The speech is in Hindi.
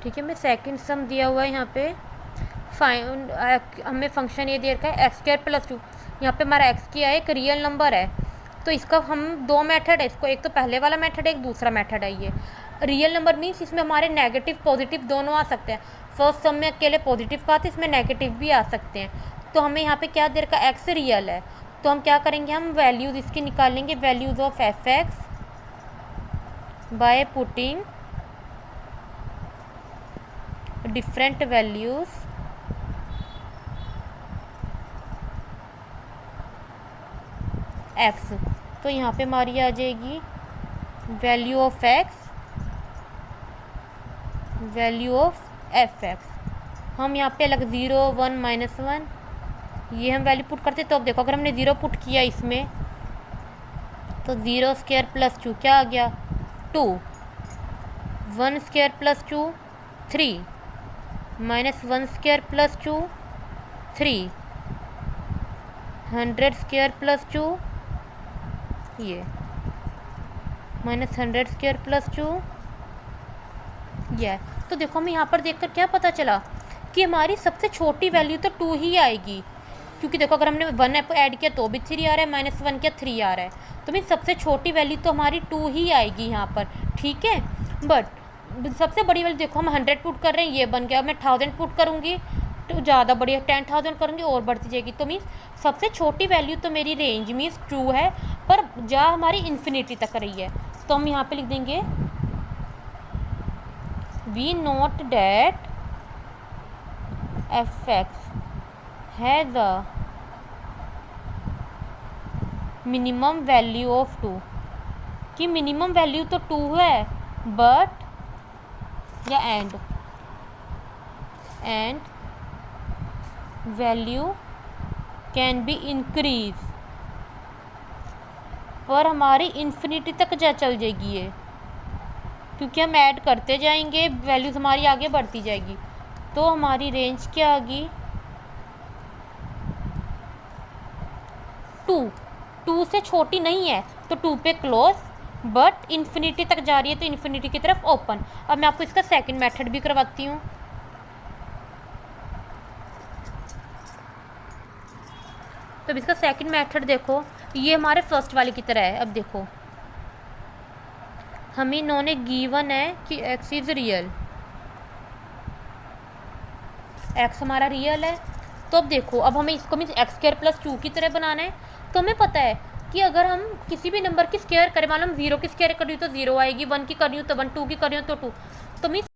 ठीक है। मैं सेकंड सम दिया हुआ है यहाँ पे, फाइंड हमें फंक्शन ये दे रखा है एक्स स्क्वायर प्लस 2। यहाँ पे हमारा एक्स क्या है, एक रियल नंबर है, तो इसका हम दो मेथड है, इसको एक तो पहले वाला मेथड है, एक दूसरा मेथड है। ये रियल नंबर मीन्स इसमें हमारे नेगेटिव पॉजिटिव दोनों आ सकते हैं। फर्स्ट सम में अकेले पॉजिटिव का आता है, इसमें नेगेटिव भी आ सकते हैं। तो हमें यहाँ पे क्या दे रखा है, एक्स रियल है, तो हम क्या करेंगे, हम वैल्यूज़ इसकी निकालेंगे, values of F x by putting different values x. तो यहाँ पे हमारी आ जाएगी value of x, value of F x. हम यहाँ पे अलग 0 1 -1 ये हम वैल्यू पुट करते। तो अब देखो अगर हमने 0 पुट किया इसमें, तो 0 स्क्वायर प्लस 2 क्या आ गया 2, 1 square plus 2 3, -1 square plus 2 3, 100 square plus 2 ये -100 स्क्वायर प्लस 2 ये। तो देखो हमें यहाँ पर देखकर क्या पता चला कि हमारी सबसे छोटी वैल्यू तो 2 ही आएगी, क्योंकि देखो अगर हमने 1 ऐड किया तो भी 3 आ रहा है, -1 किया 3 आ रहा है, तो मीन सबसे छोटी वैल्यू तो हमारी 2 ही आएगी यहाँ पर। ठीक है, बट सबसे बड़ी वैल्यू देखो हम 100 पुट कर रहे हैं, ये बन गया। मैं 1000 पुट करूँगी तो ज़्यादा बढ़िया, 10,000 करूँगी और बढ़ती जाएगी। तो मीन्स सबसे छोटी वैल्यू तो मेरी रेंज मीन्स 2 है, पर जा हमारी इन्फिनिटी तक रही है। तो हम यहाँ पे लिख देंगे we note that f x has a minimum value of 2, कि मिनिमम वैल्यू तो 2 है, बट या and value can be increase, पर हमारी इन्फिनिटी तक जा चल जाएगी ये, क्योंकि हम ऐड करते जाएंगे, वैल्यूज़ हमारी आगे बढ़ती जाएगी। तो हमारी रेंज क्या आ गई 2, 2 से छोटी नहीं है तो 2 पे क्लोज, बट इन्फिनिटी तक जा रही है तो इन्फिनिटी की तरफ ओपन। अब मैं आपको इसका सेकंड मेथड भी करवाती हूँ। तो इसका सेकंड मेथड देखो, ये हमारे फर्स्ट वाले की तरह है। अब देखो हमें इन्होंने गिवन है कि x इज़ रियल, x हमारा रियल है। तो अब देखो अब हमें इसको मीन्स एक्स स्क्वायर प्लस 2 की तरह बनाना है। तो हमें पता है कि अगर हम किसी भी नंबर की स्क्वायर करें, मान लो हम 0 की स्क्वायर कर रही हूँ तो 0 आएगी, 1 की कर रही हूँ तो 1, 2 की कर रही हूँ तो 2। तो मीन्स